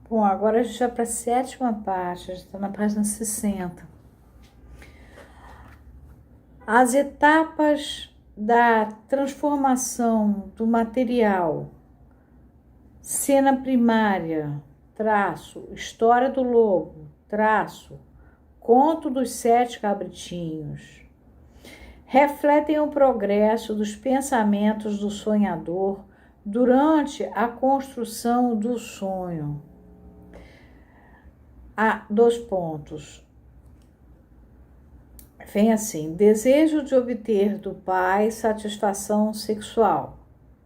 Bom, agora a gente vai para a sétima parte, a gente está na página 60. As etapas da transformação do material, cena primária, traço, história do lobo, traço, conto dos 7 cabritinhos, refletem o progresso dos pensamentos do sonhador durante a construção do sonho. Há 2 pontos. Vem assim: desejo de obter do pai satisfação sexual.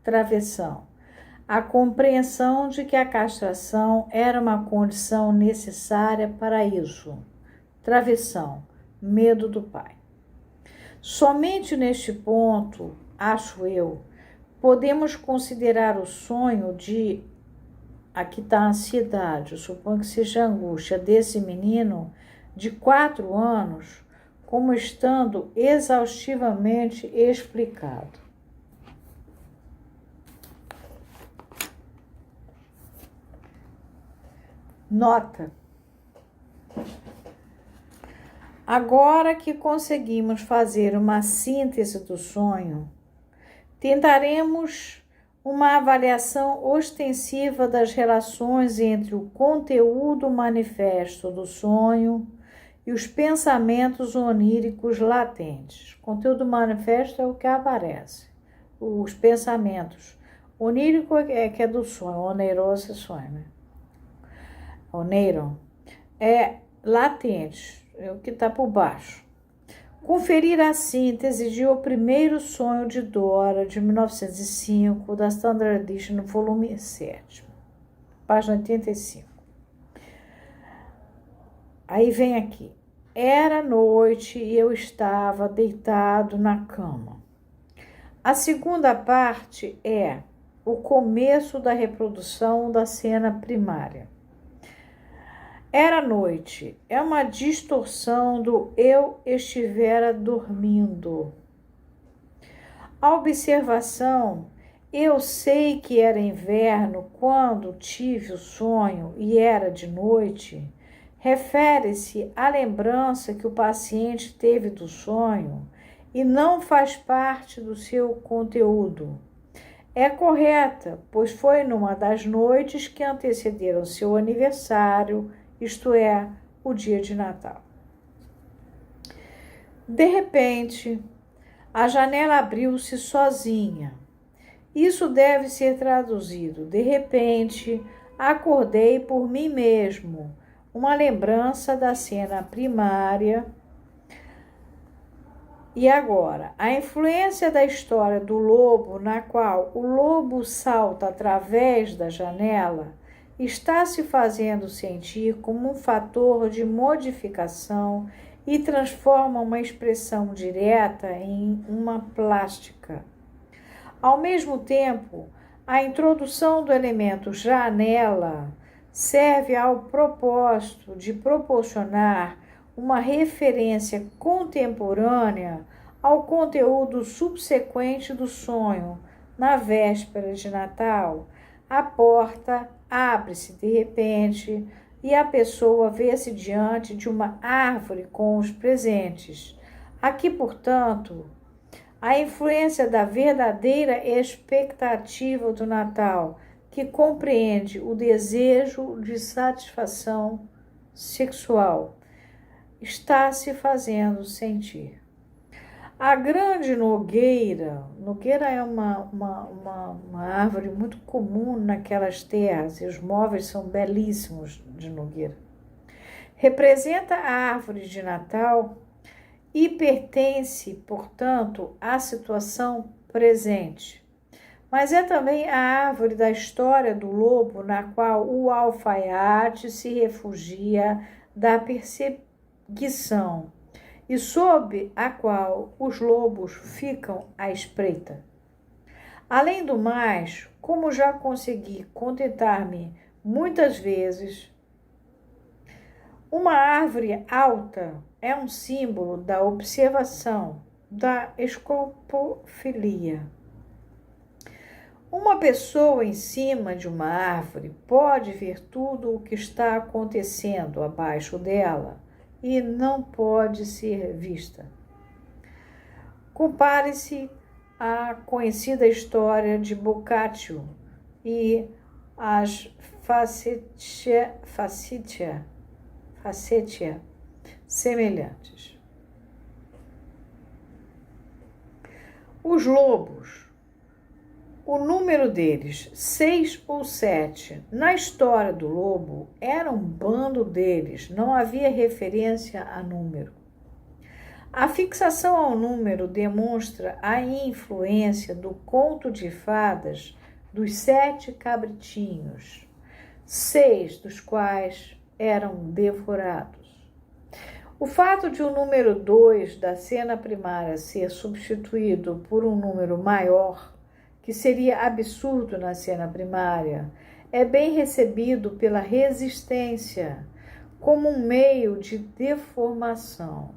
Travessão: a compreensão de que a castração era uma condição necessária para isso. Travessão: medo do pai. Somente neste ponto, acho eu, podemos considerar o sonho de... Aqui está a ansiedade, eu suponho que seja a angústia desse menino de 4 anos, como estando exaustivamente explicado. Nota: agora que conseguimos fazer uma síntese do sonho, tentaremos uma avaliação ostensiva das relações entre o conteúdo manifesto do sonho e os pensamentos oníricos latentes. Conteúdo manifesto é o que aparece. Os pensamentos. Onírico é que é do sonho, oneiroso é sonho, né? Oneiron é latente, é o que está por baixo. Conferir a síntese de O Primeiro Sonho de Dora, de 1905, da Standard Edition, volume 7, página 85. Aí vem aqui. Era noite e eu estava deitado na cama. A segunda parte é o começo da reprodução da cena primária. Era noite, é uma distorção do eu estivera dormindo. A observação, eu sei que era inverno quando tive o sonho e era de noite, refere-se à lembrança que o paciente teve do sonho e não faz parte do seu conteúdo. É correta, pois foi numa das noites que antecederam seu aniversário, isto é, o dia de Natal. De repente, a janela abriu-se sozinha. Isso deve ser traduzido: de repente, acordei por mim mesmo, uma lembrança da cena primária. E agora, a influência da história do lobo, na qual o lobo salta através da janela, está se fazendo sentir como um fator de modificação e transforma uma expressão direta em uma plástica. Ao mesmo tempo, a introdução do elemento janela serve ao propósito de proporcionar uma referência contemporânea ao conteúdo subsequente do sonho. Na véspera de Natal, a porta abre-se de repente e a pessoa vê-se diante de uma árvore com os presentes. Aqui, portanto, a influência da verdadeira expectativa do Natal, que compreende o desejo de satisfação sexual, está se fazendo sentir. A grande nogueira é uma árvore muito comum naquelas terras, e os móveis são belíssimos de nogueira. Representa a árvore de Natal e pertence, portanto, à situação presente. Mas é também a árvore da história do lobo, na qual o alfaiate se refugia da perseguição e sob a qual os lobos ficam à espreita. Além do mais, como já consegui contentar-me muitas vezes, uma árvore alta é um símbolo da observação, da escopofilia. Uma pessoa em cima de uma árvore pode ver tudo o que está acontecendo abaixo dela e não pode ser vista. Compare-se à conhecida história de Boccaccio e as facetia semelhantes. Os lobos, o número deles, 6 ou 7, na história do lobo, era um bando deles, não havia referência a número. A fixação ao número demonstra a influência do conto de fadas dos 7 cabritinhos, 6 dos quais eram devorados. O fato de o número 2 da cena primária ser substituído por um número maior, que seria absurdo na cena primária, é bem recebido pela resistência como um meio de deformação.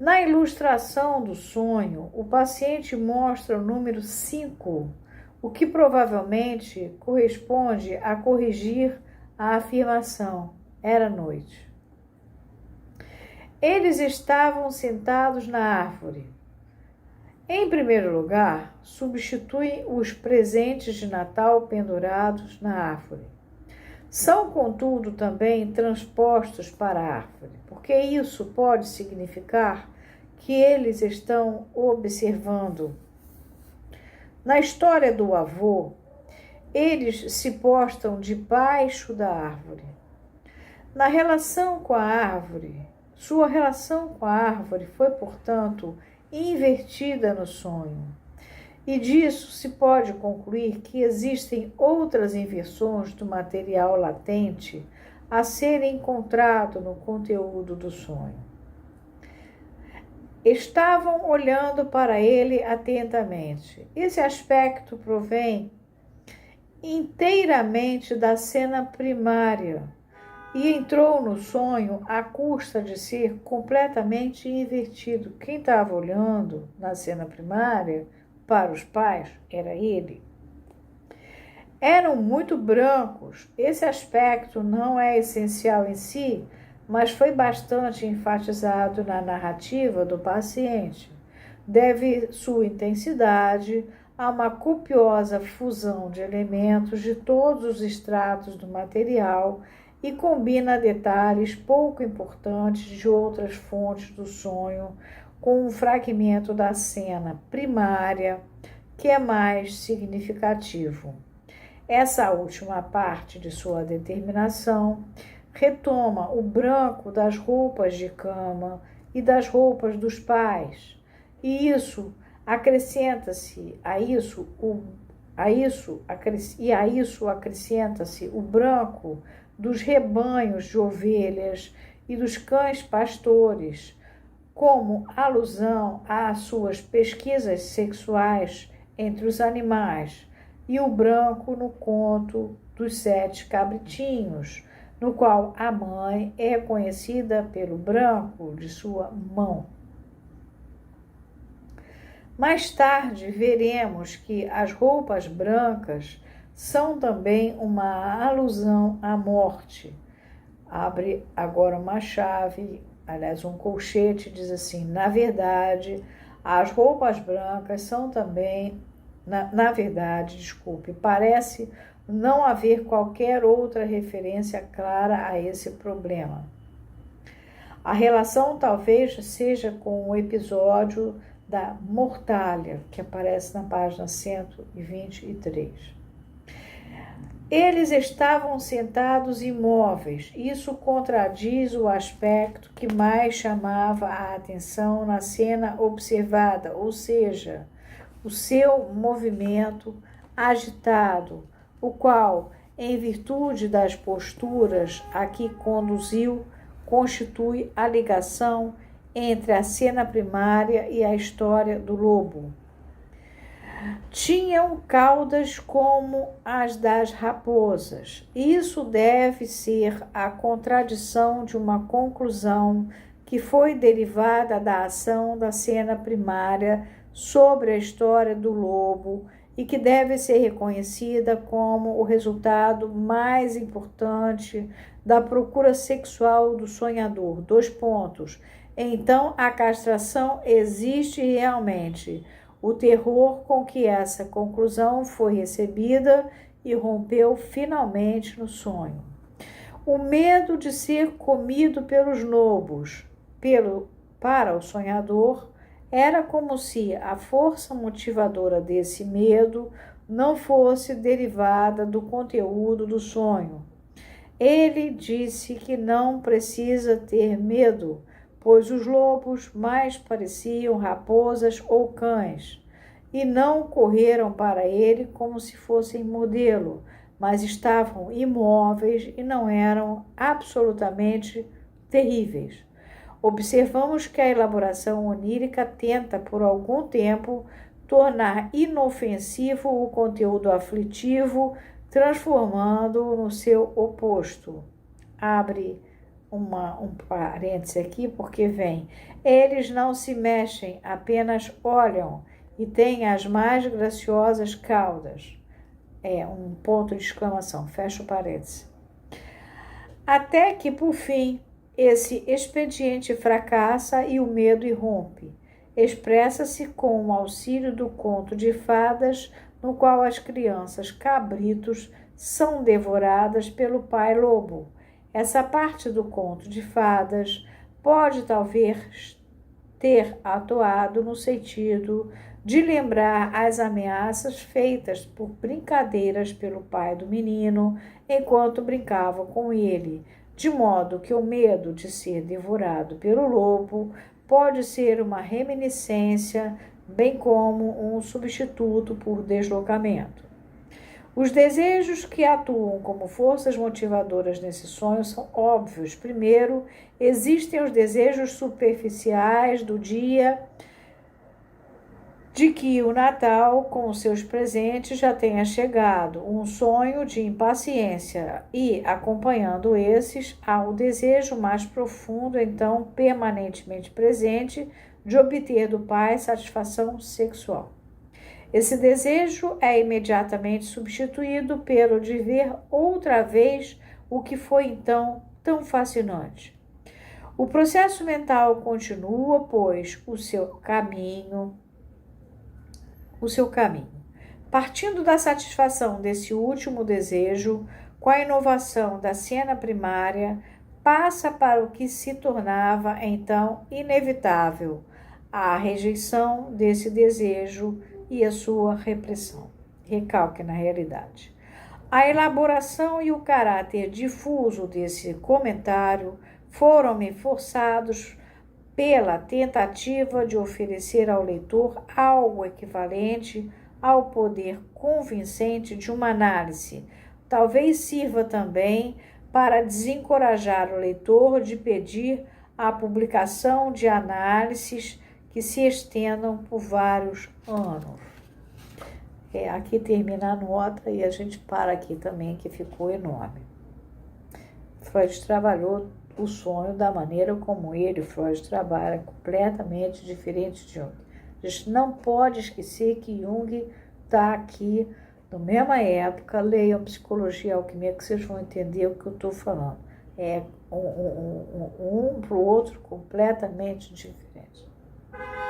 Na ilustração do sonho, o paciente mostra o número 5, o que provavelmente corresponde a corrigir a afirmação: era noite. Eles estavam sentados na árvore. Em primeiro lugar, substitui os presentes de Natal pendurados na árvore. São, contudo, também transpostos para a árvore, porque isso pode significar que eles estão observando. Na história do avô, eles se postam debaixo da árvore. Na relação com a árvore, sua relação com a árvore foi, portanto, invertida no sonho. E disso se pode concluir que existem outras inversões do material latente a serem encontrado no conteúdo do sonho. Estavam olhando para ele atentamente. Esse aspecto provém inteiramente da cena primária e entrou no sonho à custa de ser completamente invertido. Quem estava olhando na cena primária para os pais era ele. Eram muito brancos. Esse aspecto não é essencial em si, mas foi bastante enfatizado na narrativa do paciente. Deve sua intensidade a uma copiosa fusão de elementos de todos os estratos do material e combina detalhes pouco importantes de outras fontes do sonho com um fragmento da cena primária que é mais significativo. Essa última parte de sua determinação retoma o branco das roupas de cama e das roupas dos pais, e isso acrescenta-se a isso acrescenta-se o branco dos rebanhos de ovelhas e dos cães pastores, como alusão às suas pesquisas sexuais entre os animais, e o branco no conto dos 7 cabritinhos, no qual a mãe é conhecida pelo branco de sua mão. Mais tarde veremos que as roupas brancas são também uma alusão à morte. Abre agora uma chave, aliás, um colchete, diz assim: na verdade, as roupas brancas são também, parece não haver qualquer outra referência clara a esse problema. A relação talvez seja com o episódio da mortalha, que aparece na página 123. Eles estavam sentados imóveis. Isso contradiz o aspecto que mais chamava a atenção na cena observada, ou seja, o seu movimento agitado, o qual, em virtude das posturas a que conduziu, constitui a ligação entre a cena primária e a história do lobo. Tinham caudas como as das raposas. Isso deve ser a contradição de uma conclusão que foi derivada da ação da cena primária sobre a história do lobo e que deve ser reconhecida como o resultado mais importante da procura sexual do sonhador. 2 pontos. Então, a castração existe realmente. O terror com que essa conclusão foi recebida irrompeu finalmente no sonho. O medo de ser comido pelos lobos, para o sonhador, era como se a força motivadora desse medo não fosse derivada do conteúdo do sonho. Ele disse que não precisa ter medo, pois os lobos mais pareciam raposas ou cães, e não correram para ele como se fossem modelo, mas estavam imóveis e não eram absolutamente terríveis. Observamos que a elaboração onírica tenta, por algum tempo, tornar inofensivo o conteúdo aflitivo, transformando-o no seu oposto. Abre um parêntese aqui, porque vem. Eles não se mexem, apenas olham e têm as mais graciosas caudas. Um ponto de exclamação, fecha o parêntese. Até que, por fim, esse expediente fracassa e o medo irrompe. Expressa-se com o auxílio do conto de fadas, no qual as crianças cabritos são devoradas pelo pai lobo. Essa parte do conto de fadas pode talvez ter atuado no sentido de lembrar as ameaças feitas por brincadeiras pelo pai do menino enquanto brincava com ele, de modo que o medo de ser devorado pelo lobo pode ser uma reminiscência, bem como um substituto por deslocamento. Os desejos que atuam como forças motivadoras nesse sonho são óbvios. Primeiro, existem os desejos superficiais do dia de que o Natal, com os seus presentes, já tenha chegado, um sonho de impaciência e, acompanhando esses, há o desejo mais profundo, então permanentemente presente, de obter do pai satisfação sexual. Esse desejo é imediatamente substituído pelo de ver outra vez o que foi então tão fascinante. O processo mental continua, pois, o seu caminho. Partindo da satisfação desse último desejo, com a inovação da cena primária, passa para o que se tornava então inevitável, a rejeição desse desejo e a sua repressão. Recalque na realidade. A elaboração e o caráter difuso desse comentário foram-me forçados pela tentativa de oferecer ao leitor algo equivalente ao poder convincente de uma análise. Talvez sirva também para desencorajar o leitor de pedir a publicação de análises que se estendam por vários anos. Aqui termina a nota e a gente para aqui também, que ficou enorme. Freud trabalhou o sonho da maneira como Freud trabalha, completamente diferente de Jung. A gente não pode esquecer que Jung está aqui na mesma época. Leiam Psicologia e Alquimia que vocês vão entender o que eu estou falando. Um para o outro completamente diferente.